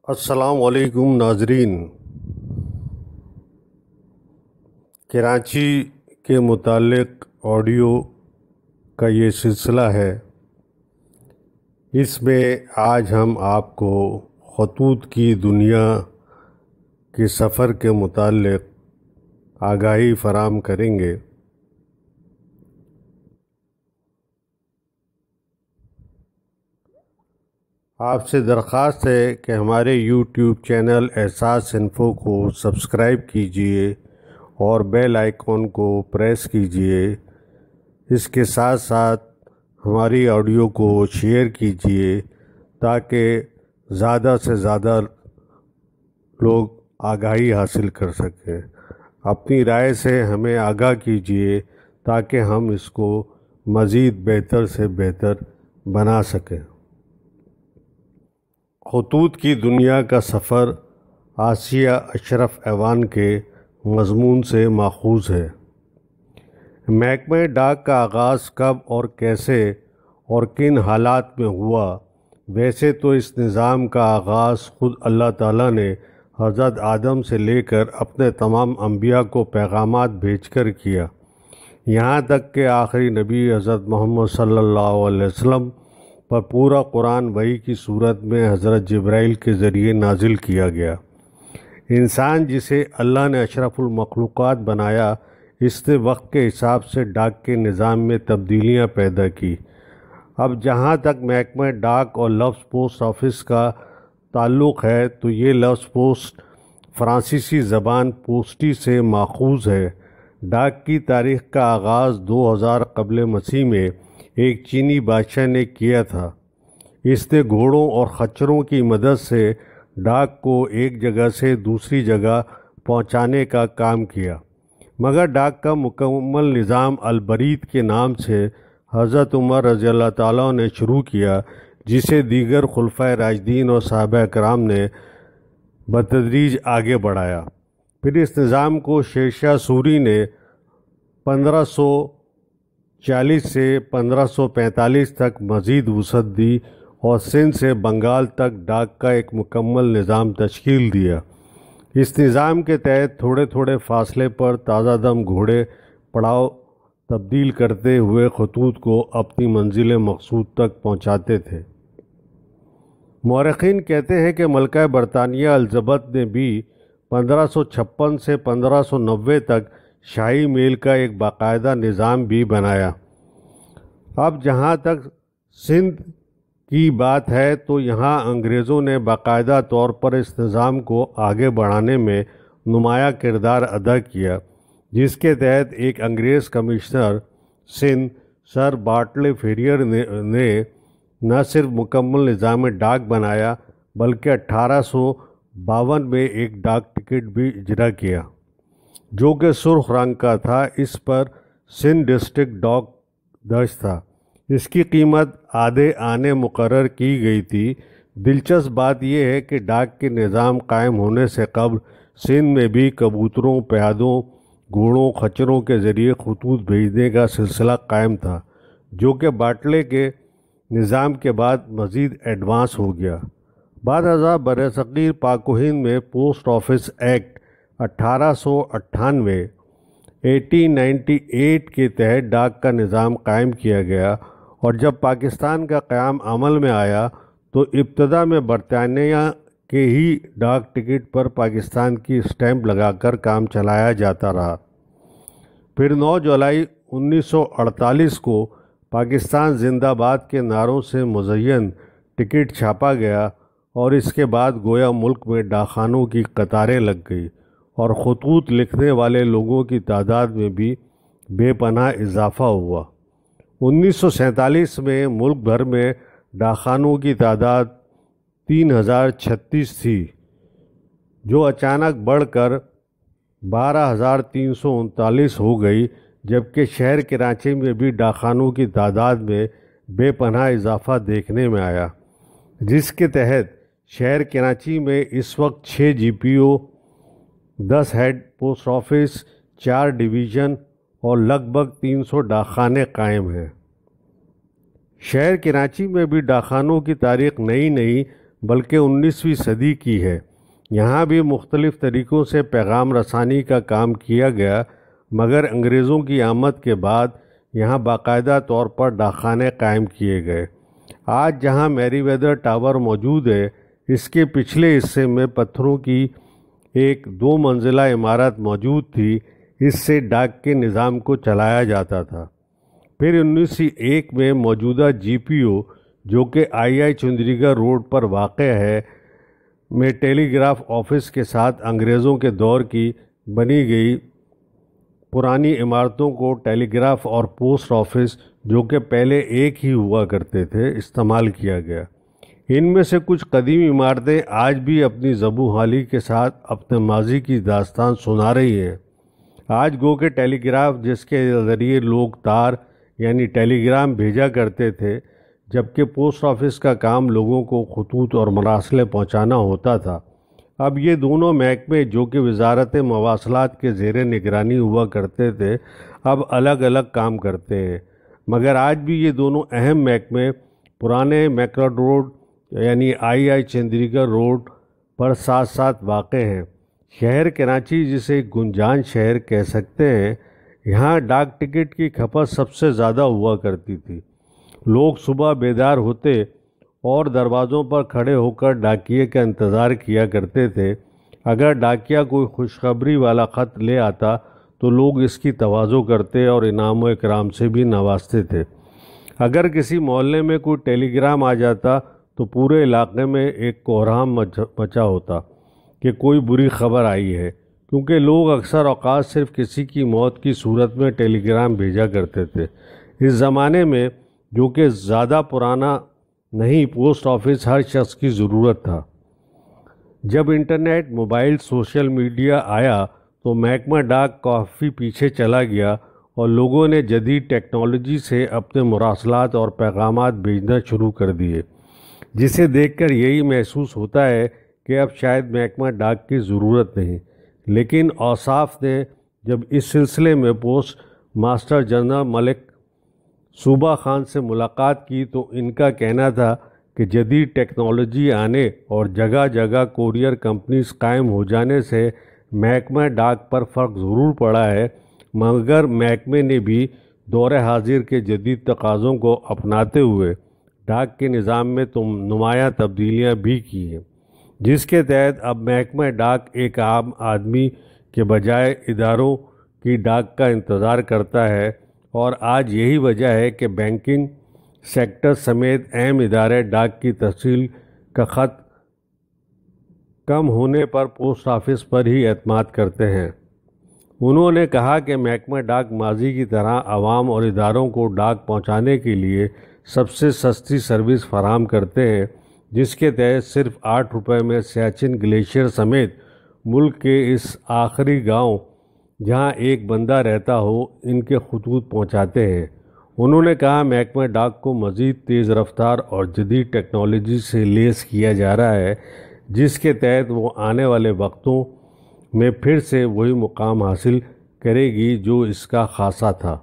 السلام علیکم ناظرین۔ کراچی کے متعلق آڈیو کا یہ سلسلہ ہے۔ اس میں آج ہم آپ کو خطوط کی دنیا کے سفر کے متعلق آگاہی فراہم کریں گے۔ آپ سے درخواست ہے کہ ہمارے یوٹیوب چینل احساس انفو کو سبسکرائب کیجئے اور بیل آئیکن کو پریس کیجئے۔ اس کے ساتھ ساتھ ہماری آڈیو کو شیئر کیجئے تاکہ زیادہ سے زیادہ لوگ آگاہی حاصل کر سکیں۔ اپنی رائے سے ہمیں آگاہ کیجئے تاکہ ہم اس کو مزید بہتر سے بہتر بنا سکیں۔ خطوط کی دنیا کا سفر آسیہ اشرف ایوان کے مضمون سے ماخوذ ہے۔ محکمہ ڈاک کا آغاز کب اور کیسے اور کن حالات میں ہوا؟ ویسے تو اس نظام کا آغاز خود اللہ تعالیٰ نے حضرت آدم سے لے کر اپنے تمام انبیاء کو پیغامات بھیج کر کیا، یہاں تک کہ آخری نبی حضرت محمد صلی اللہ علیہ وسلم پر پورا قرآن وحی کی صورت میں حضرت جبرائیل کے ذریعے نازل کیا گیا۔ انسان جسے اللہ نے اشرف المخلوقات بنایا، اس نے وقت کے حساب سے ڈاک کے نظام میں تبدیلیاں پیدا کی۔ اب جہاں تک محکمہ ڈاک اور لفظ پوسٹ آفس کا تعلق ہے تو یہ لفظ پوسٹ فرانسیسی زبان پوسٹی سے ماخوذ ہے۔ ڈاک کی تاریخ کا آغاز 2000 قبل مسیح میں ایک چینی بادشاہ نے کیا تھا۔ اس نے گھوڑوں اور خچروں کی مدد سے ڈاک کو ایک جگہ سے دوسری جگہ پہنچانے کا کام کیا، مگر ڈاک کا مکمل نظام البرید کے نام سے حضرت عمر رضی اللہ تعالیٰ نے شروع کیا، جسے دیگر خلفائے راشدین اور صحابہ کرام نے بتدریج آگے بڑھایا۔ پھر اس نظام کو شیر شاہ سوری نے 1540 سے 1545 تک مزید وسعت دی اور سندھ سے بنگال تک ڈاک کا ایک مکمل نظام تشکیل دیا۔ اس نظام کے تحت تھوڑے تھوڑے فاصلے پر تازہ دم گھوڑے پڑاؤ تبدیل کرتے ہوئے خطوط کو اپنی منزل مقصود تک پہنچاتے تھے۔ مورخین کہتے ہیں کہ ملکہ برطانیہ الزبتھ نے بھی 1556 سے 1590 تک شاہی میل کا ایک باقاعدہ نظام بھی بنایا۔ اب جہاں تک سندھ کی بات ہے تو یہاں انگریزوں نے باقاعدہ طور پر اس نظام کو آگے بڑھانے میں نمایاں کردار ادا کیا، جس کے تحت ایک انگریز کمشنر سندھ سر بارٹلے فیریئر نے نہ صرف مکمل نظام ڈاک بنایا بلکہ 1852 میں ایک ڈاک ٹکٹ بھی اجرا کیا جو کہ سرخ رنگ کا تھا۔ اس پر سندھ ڈسٹرکٹ ڈاک درج تھا۔ اس کی قیمت آدھے آنے مقرر کی گئی تھی۔ دلچسپ بات یہ ہے کہ ڈاک کے نظام قائم ہونے سے قبل سندھ میں بھی کبوتروں، پیادوں، گھوڑوں، خچروں کے ذریعے خطوط بھیجنے کا سلسلہ قائم تھا، جو کہ باٹلے کے نظام کے بعد مزید ایڈوانس ہو گیا۔ بعد ازاں برصغیر پاک و ہند میں پوسٹ آفس ایکٹ 1898 1898 کے تحت ڈاک کا نظام قائم کیا گیا، اور جب پاکستان کا قیام عمل میں آیا تو ابتدا میں برطانیہ کے ہی ڈاک ٹکٹ پر پاکستان کی اسٹیمپ لگا کر کام چلایا جاتا رہا۔ پھر 9 جولائی 1948 کو پاکستان زندہ باد کے نعروں سے مزین ٹکٹ چھاپا گیا، اور اس کے بعد گویا ملک میں ڈاکخانوں کی قطاریں لگ گئی اور خطوط لکھنے والے لوگوں کی تعداد میں بھی بے پناہ اضافہ ہوا۔ 1947 میں ملک بھر میں ڈاکخانوں کی تعداد 3036 تھی، جو اچانک بڑھ کر 12339 ہو گئی، جبکہ شہر کراچی میں بھی ڈاکخانوں کی تعداد میں بے پناہ اضافہ دیکھنے میں آیا، جس کے تحت شہر کراچی میں اس وقت 6 جی پی او، 10 ہیڈ پوسٹ آفس، 4 ڈویژن اور لگ بھگ 300 ڈاکخانے قائم ہیں۔ شہر کراچی میں بھی ڈاکخانوں کی تاریخ نئی بلکہ 19ویں صدی کی ہے۔ یہاں بھی مختلف طریقوں سے پیغام رسانی کا کام کیا گیا، مگر انگریزوں کی آمد کے بعد یہاں باقاعدہ طور پر ڈاکخانے قائم کیے گئے۔ آج جہاں میری ویدر ٹاور موجود ہے، اس کے پچھلے حصے میں پتھروں کی ایک 2 منزلہ عمارت موجود تھی۔ اس سے ڈاک کے نظام کو چلایا جاتا تھا۔ پھر 1901 میں موجودہ جی پی او، جو کہ آئی چندری گڑھ روڈ پر واقع ہے، میں ٹیلی گراف آفس کے ساتھ انگریزوں کے دور کی بنی گئی پرانی عمارتوں کو ٹیلی گراف اور پوسٹ آفس، جو کہ پہلے ایک ہی ہوا کرتے تھے، استعمال کیا گیا۔ ان میں سے کچھ قدیم عمارتیں آج بھی اپنی زبوں حالی کے ساتھ اپنے ماضی کی داستان سنا رہی ہیں۔ آج گو کہ ٹیلی گراف، جس کے ذریعے لوگ تار یعنی ٹیلی گرام بھیجا کرتے تھے، جبکہ پوسٹ آفس کا کام لوگوں کو خطوط اور مراسلیں پہنچانا ہوتا تھا، اب یہ دونوں محکمے جو کہ وزارت مواصلات کے زیر نگرانی ہوا کرتے تھے، اب الگ الگ کام کرتے ہیں۔ مگر آج بھی یہ دونوں اہم محکمے پرانے میکرڈ روڈ یعنی آئی چندری گڑھ روڈ پر ساتھ ساتھ واقع ہیں۔ شہر کراچی، جسے گنجان شہر کہہ سکتے ہیں، یہاں ڈاک ٹکٹ کی کھپت سب سے زیادہ ہوا کرتی تھی۔ لوگ صبح بیدار ہوتے اور دروازوں پر کھڑے ہو کر ڈاکیے کا انتظار کیا کرتے تھے۔ اگر ڈاکیا کوئی خوشخبری والا خط لے آتا تو لوگ اس کی تواضع کرتے اور انعام و اکرام سے بھی نوازتے تھے۔ اگر کسی محلے میں کوئی ٹیلی گرام آ جاتا تو پورے علاقے میں ایک کوہرام مچا ہوتا کہ کوئی بری خبر آئی ہے، کیونکہ لوگ اکثر اوقات صرف کسی کی موت کی صورت میں ٹیلی گرام بھیجا کرتے تھے۔ اس زمانے میں، جو کہ زیادہ پرانا نہیں، پوسٹ آفس ہر شخص کی ضرورت تھا۔ جب انٹرنیٹ، موبائل، سوشل میڈیا آیا تو محکمہ ڈاک کافی پیچھے چلا گیا اور لوگوں نے جدید ٹیکنالوجی سے اپنے مراسلات اور پیغامات بھیجنا شروع کر دیے، جسے دیکھ کر یہی محسوس ہوتا ہے کہ اب شاید محکمہ ڈاک کی ضرورت نہیں۔ لیکن اوصاف نے جب اس سلسلے میں پوسٹ ماسٹر جنرل ملک صوبہ خان سے ملاقات کی تو ان کا کہنا تھا کہ جدید ٹیکنالوجی آنے اور جگہ جگہ کوریئر کمپنیز قائم ہو جانے سے محکمہ ڈاک پر فرق ضرور پڑا ہے، مگر محکمے نے بھی دور حاضر کے جدید تقاضوں کو اپناتے ہوئے ڈاک کے نظام میں نمایاں تبدیلیاں بھی کی ہیں، جس کے تحت اب محکمہ ڈاک ایک عام آدمی کے بجائے اداروں کی ڈاک کا انتظار کرتا ہے۔ اور آج یہی وجہ ہے کہ بینکنگ سیکٹر سمیت اہم ادارے ڈاک کی ترسیل کا خط کم ہونے پر پوسٹ آفس پر ہی اعتماد کرتے ہیں۔ انہوں نے کہا کہ محکمہ ڈاک ماضی کی طرح عوام اور اداروں کو ڈاک پہنچانے کے لیے سب سے سستی سروس فراہم کرتے ہیں، جس کے تحت صرف 8 روپے میں سیاچن گلیشیئر سمیت ملک کے اس آخری گاؤں جہاں ایک بندہ رہتا ہو ان کے خطوط پہنچاتے ہیں۔ انہوں نے کہا محکمہ ڈاک کو مزید تیز رفتار اور جدید ٹیکنالوجی سے لیس کیا جا رہا ہے، جس کے تحت وہ آنے والے وقتوں میں پھر سے وہی مقام حاصل کرے گی جو اس کا خاصہ تھا۔